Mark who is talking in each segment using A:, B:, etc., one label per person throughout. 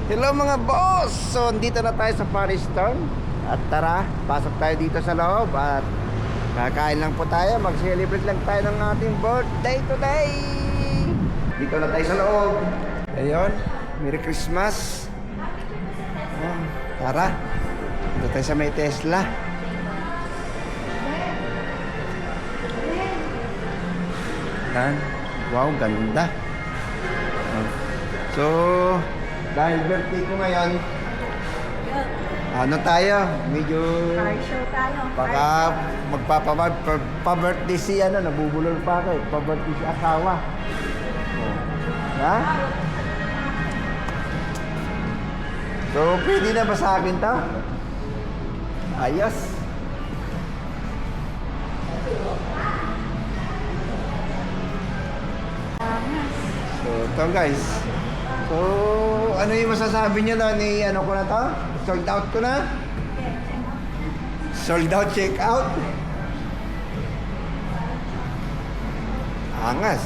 A: Hello mga boss! So, dito na tayo sa Paris Town. At tara, pasok tayo dito sa loob. At kakain lang po tayo. Mag-celebrate lang tayo ng ating birthday today. Dito na tayo sa loob. Ayun, Merry Christmas. Tara, dito tayo sa may Tesla. Yan. Wow, ganda. So, dahil birthday ko ngayon, ano tayo, medyo
B: Car show tayo.
A: baka magpapa-birthday si ano, nabubulol pa ako eh, pa-birthday si asawa. Oh. Ha? So, pwede na ba sa akin to? Ayos. So, ito guys. So, ano yung masasabi niyo na ni ano ko na to? Sold out ko na? Sold out, check out? Angas.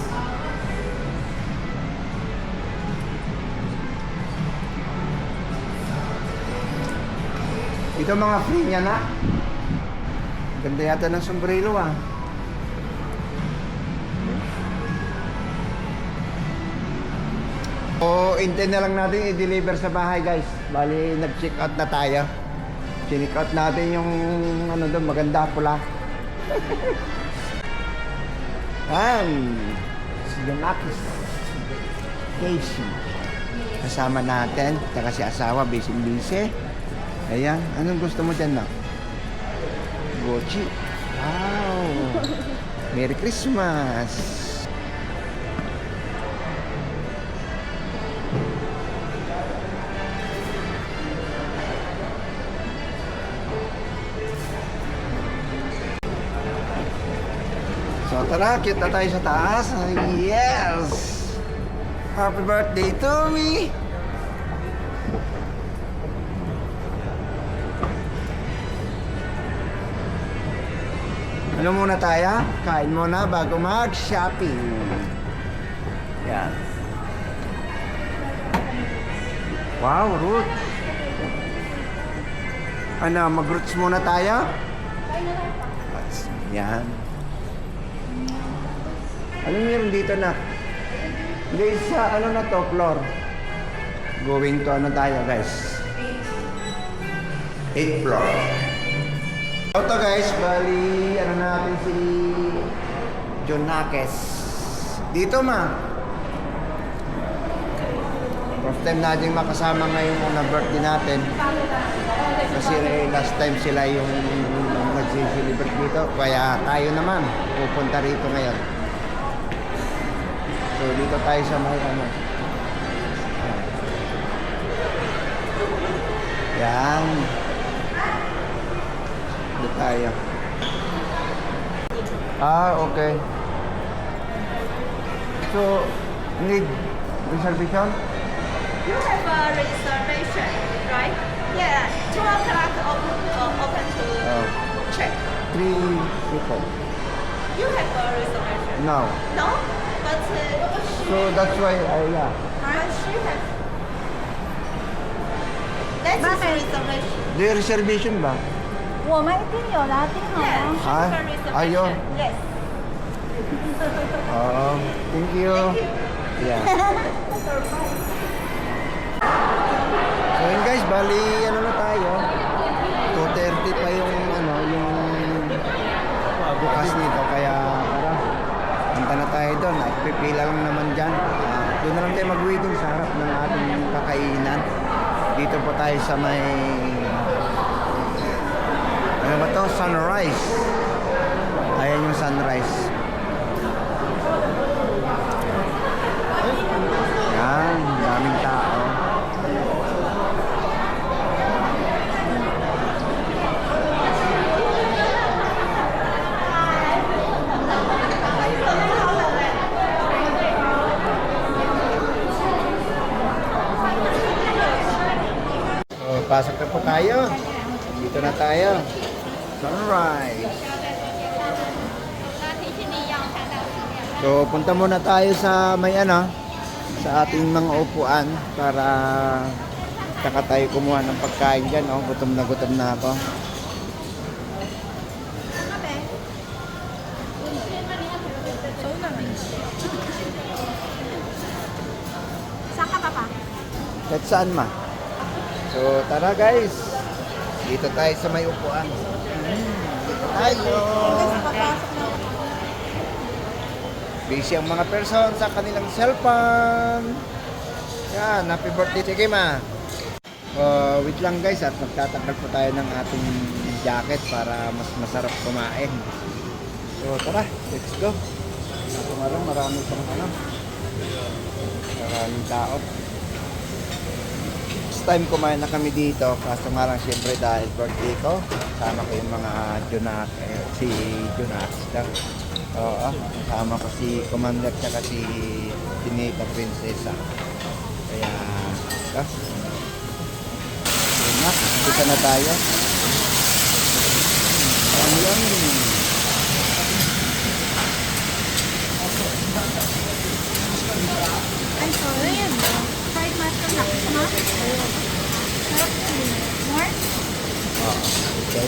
A: Ito mga free niya na. Ganda yata ng sombrero ah. O, intend na lang natin i-deliver sa bahay guys. Bali, nag-check out na tayo. Check out natin yung ano doon, maganda pula. Si Jonakis Casey. Kasama natin. Taka si asawa, busy-busy. Ayan, anong gusto mo dyan na? Gucci. Wow! Merry Christmas! So tara, cute na tayo sa taas. Yes! Happy birthday to me! Ano muna tayo? Kain muna bago mag-shopping. Yan. Wow, roots. Ano, mag-roots muna tayo? Yan. Ano meron dito na? Guys, sa ano na to, floor? Going to ano tayo, guys? 8th floor. Ito guys, bali, ano natin si Jonakis. Dito ma. First time natin makasama ngayong na birthday natin. Kasi last time sila yung nag-celebrate dito. Kaya tayo naman, pupunta rito ngayon. So dito tayo sa may ano. Yan. Dito tayo. Okay. So, need reservation?
B: You have a reservation, right? Yeah, 2 o'clock open to check.
A: 3 people.
B: You have a reservation?
A: No.
B: No? But
A: So that's why yeah.
B: she has. That's his reservation.
A: The reservation ba?
C: 我们一定有啦，订好
B: Yeah,
C: 了。
B: she
A: Ah,
B: has a reservation.
A: ayun.
B: Yes.
A: Thank you. Yeah. So yun guys, bali ano na tayo? 2:30 pa yung ano, yung bukas nito kaya tara. Punta na tayo doon. Pipila lang naman dyan. Doon na lang tayo mag-waiting sa harap ng ating kakainan. Dito po tayo sa may ano ba to? Sunrise. Ayan yung sunrise. Yan, daming tao. So, pasok na po tayo. Dito na tayo. Sunrise. So, punta muna tayo sa may ano, sa ating mga upuan para Tsaka tayo kumuha ng pagkain dyan, oh. Gutom na ako.
B: Saan ka pa?
A: Kahit saan ma. So tara guys. Dito tayo sa may upuan. Dito tayo. Busy ang mga person sa kanilang cellphone. Yan, happy birthday. Sige ma. Wait lang guys at magtatanggal po tayo ng ating jacket para mas masarap kumain. So tara, let's go. Marami pang maraming tao. First time kumain na kami dito, kaso nga lang siyempre dahil birthday ko, kasama ko yung mga si Jonas lang. Oo, kasama ko si Commander at si Tinita Prinsesa. Kaya, yun na, dito na tayo. Ayan.
C: Ay, sorry. Fried mushroom na. Ano? Sarap yun. More?
A: Okay.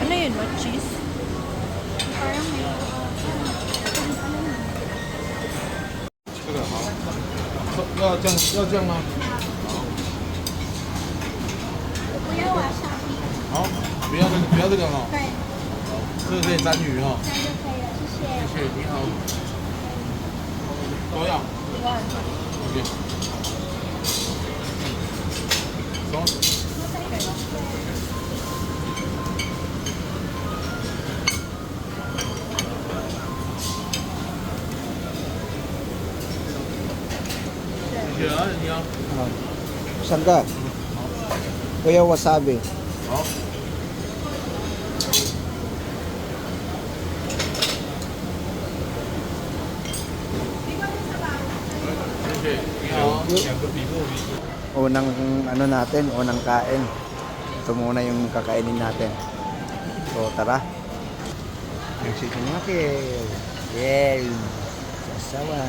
C: Ano yun? What cheese? Parang may...
D: 这个好，要酱吗？
C: 不要瓦萨比。
D: 好，不要这个哈，
C: 对，
D: 这个可以沾鱼哈。
C: 这样就可以了。谢谢。
D: 谢谢，你好。都要。OK。走。谢谢啊，你好。
A: Saan ka? Kuya Wasabi.
D: 好。谢谢，你好，两个比目鱼。
A: Unang ano natin, unang kain. Ito muna yung kakainin natin. So tara. Yung sisinaki. Yay! Sasawa.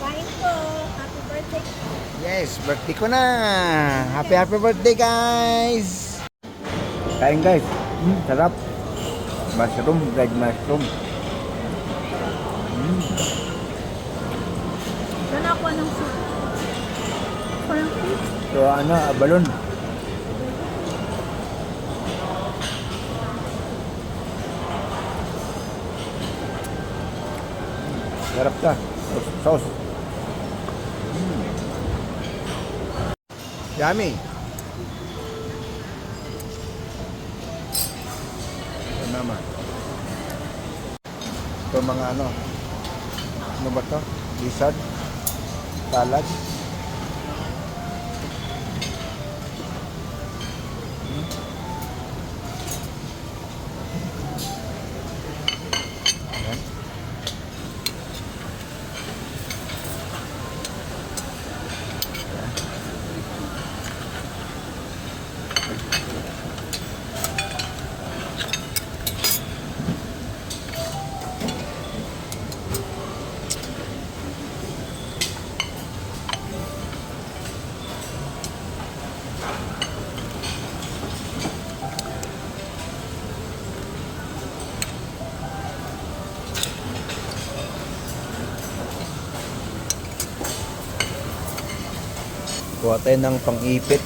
C: Kain po. Happy birthday.
A: Yes, birthday ko na. Happy birthday guys. Kain guys. Sarap. Mushroom, dried mushroom.
C: Doon ako ng soup. Parang fish.
A: So ano, balon. Sarap ka. Sauce. Yummy. Ito naman. Ito mga ano. Ano ba to? Lizard. Salad. Ayan. Kuha tayo ng pang-ipit.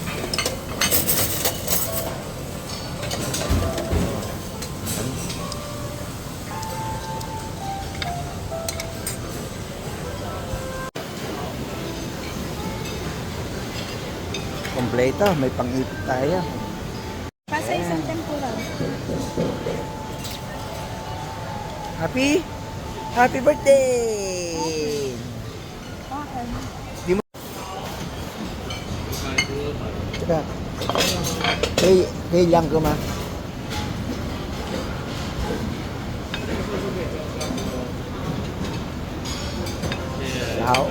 A: Kompleto, may pang-ipit tayo.
C: Pasa isang tempura.
A: Happy birthday!
C: Bakit?
A: Teka. Kay lang ko ma. Sao?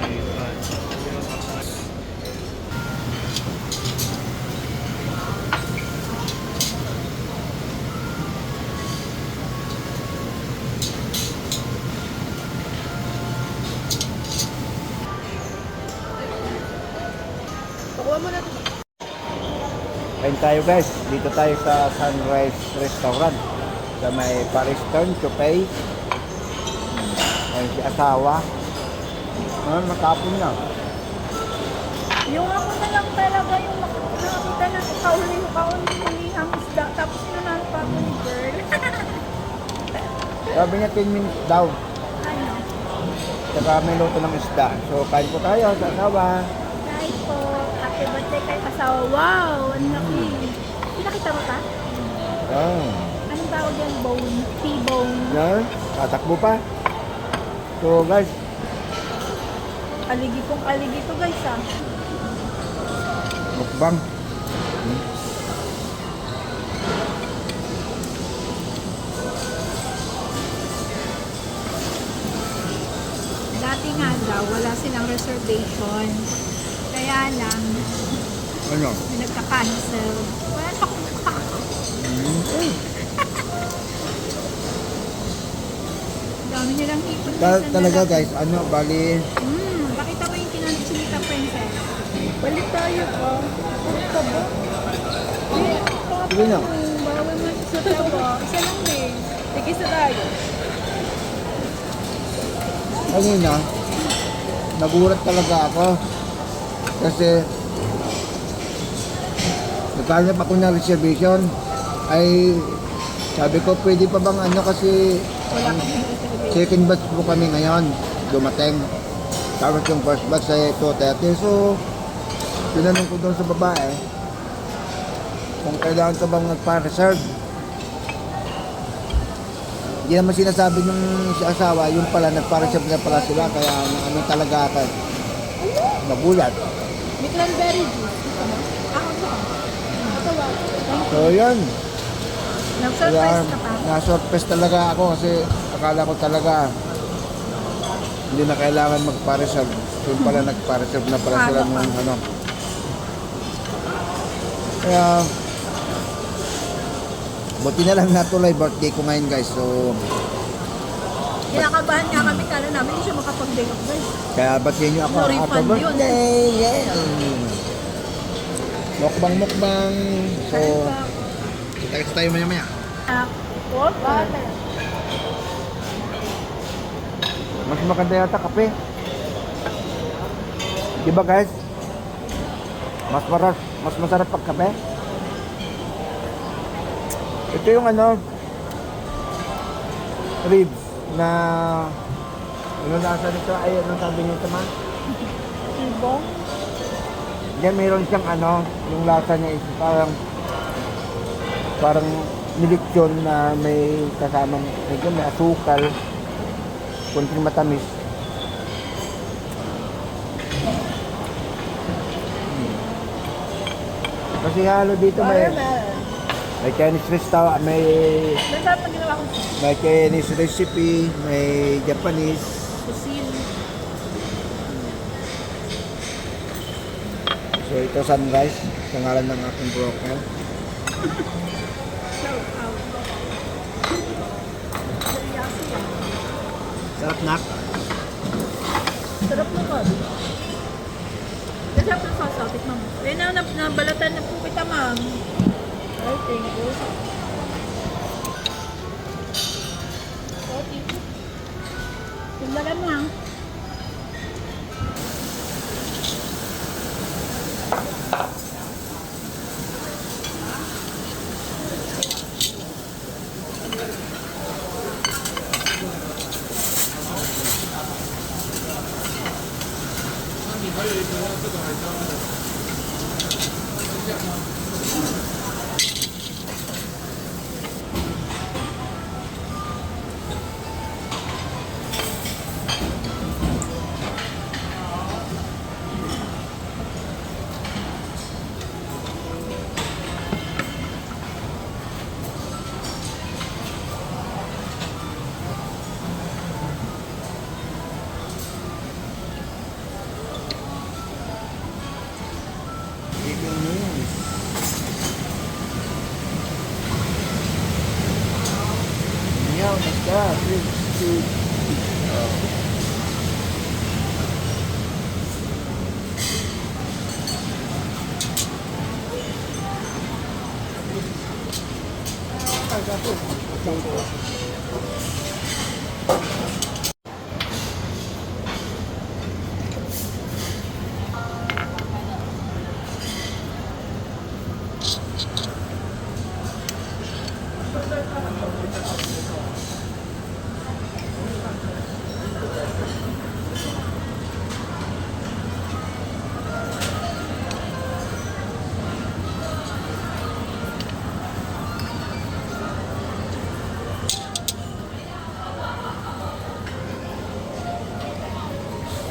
A: Kain tayo guys. Dito tayo sa Sunrise Restaurant. Sa may Paris Turn to Pay. Ayun si asawa. Matapon na.
C: Yung ako na lang talaga yung nakakita na kauli ang isda. Tapos sinunan pa ako ni girl.
A: Sabi niya 10 minutes daw.
C: Ano?
A: Saka may luto ng isda. So kain po tayo sa asawa.
C: Guys po, happy birthday kay asawa. Wow! Ang laki. Pinakita mo pa?
A: Oh.
C: Anong tawag yan? Bone? T-bone.
A: Yan. Tatakbo pa. So guys.
C: Aligi to guys ah.
A: Mukbang.
C: Dati nga daw, wala silang reservation. Kaya lang,
A: Ano?
C: nagka-cancel. Wala na akong mukha. Dami nilang ipon.
A: Talaga guys, ano, bali,
C: Bakita mo yung kinansinita princess. Balik tayo pa. Balik ka ba?
A: sige na.
C: Bawal mo sa tawa. Isa lang eh. Sige sa tayo.
A: Kanina, nagulat talaga ako. Kasi, nagkahanap ako ng reservation. Ay, sabi ko, pwede pa bang ano kasi
C: Wala kami reservation.
A: second batch po kami ngayon, dumating. Tapos yung first batch ay 2:30. So, tinanong ko doon sa babae, kung kailangan ka bang nagpa-reserve. Hindi naman sinasabi ng si asawa, yung pala, nagpa-reserve na pala sila, kaya ano talaga ako. Nagulat.
C: May cranberry juice. Ako to.
A: So, yun.
C: Nag-surprise ka pa.
A: Na-surprise talaga ako kasi akala ko talaga hindi na kailangan magpa-reserve. So, yung pala nagpa-reserve na pala sila nung ano. Kaya, buti na lang natuloy birthday ko ngayon guys. So,
C: Kinakabahan nga kami kala namin hindi siya makapag-bake up guys.
A: kaya batiin nyo ako.
C: No refund
A: Happy birthday! Yeah! Mukbang. So, kita-kita tayo maya-maya.
C: Water.
A: Mas maganda yata kape. Di ba guys? Mas masarap pag kape. Ito yung ano, ribs na ano lasa nito? Ay, ano sabi niyo ito man?
C: Ibong.
A: Yan, mayroon siyang ano, yung lasa niya is parang nilikyon na may kasamang, may asukal, kunting matamis. Kasi halo dito may Chinese restaurant,
C: Masarap na ginawa ko.
A: may Chinese recipe, may Japanese.
C: Kusin.
A: So ito sunrise, pangalan ng aking broker.
C: Shout out. Teriyaki.
A: Sarap nak.
C: Sarap naman. Masarap ng sauce. Tikman mo. Eh nabalatan na po kita ma'am. Ay, thank you. Okay. Tingnan mo ha. Meow, let's go. 3, 2,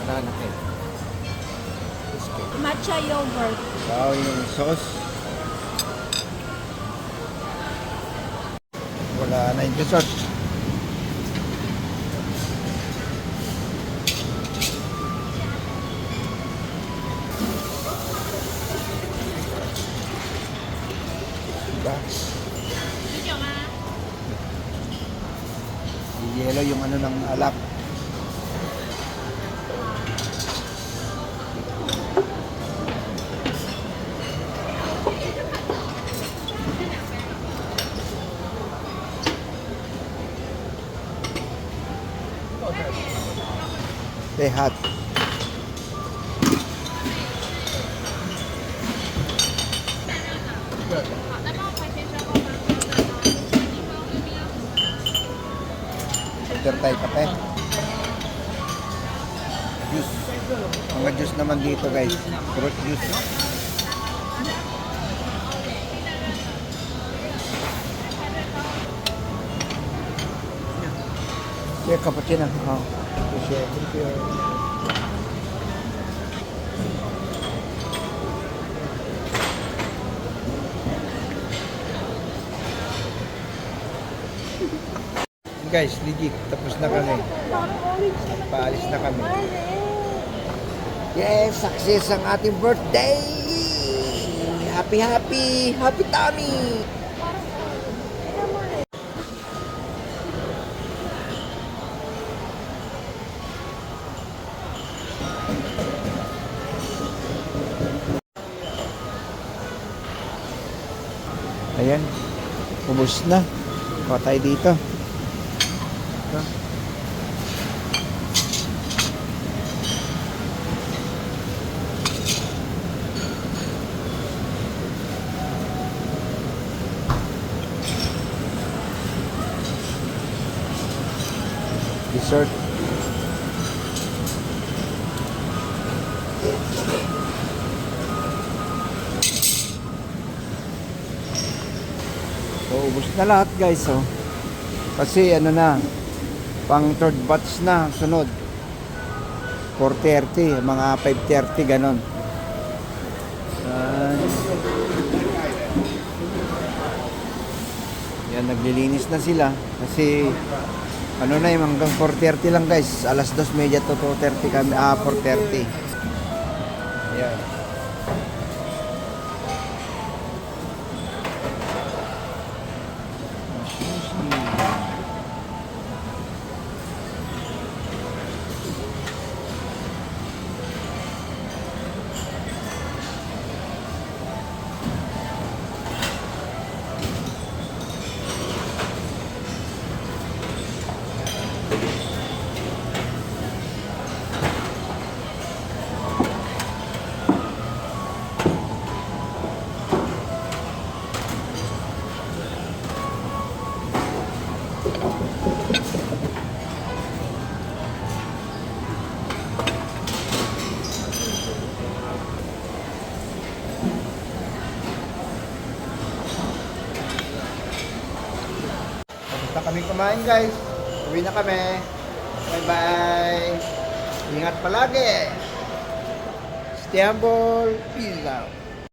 A: Banana cake.
C: Matcha yogurt.
A: Wow, yung sauce. Wala na yung dessert. Diba? Yellow yung ano ng alak. Stay hot. Order tayo kape. Juice. Mga juice naman dito guys. Fruit juice. Yeah, cappuccino. Oh. Thank you. Guys, legit. Tapos na kami.
C: Parang orange naman.
A: Paalis na kami.
C: Orange.
A: Yes, success ang ating birthday! Happy, happy! Happy Tommy! Ayan, ubos na. Kuha tayo dito. Ito. Dessert. So, ubos na lahat guys, oh. Kasi ano na, pang third batch na sunod. 4:30, mga 5:30 ganon. Yan, naglilinis na sila kasi ano na yung hanggang 4:30 lang guys. Alas 2:30 to 2:30 kami, 4:30. Yan. Tapos na kami kumain guys. Uwi na kami. Bye bye. Ingat palagi. Stay humble. Peace out.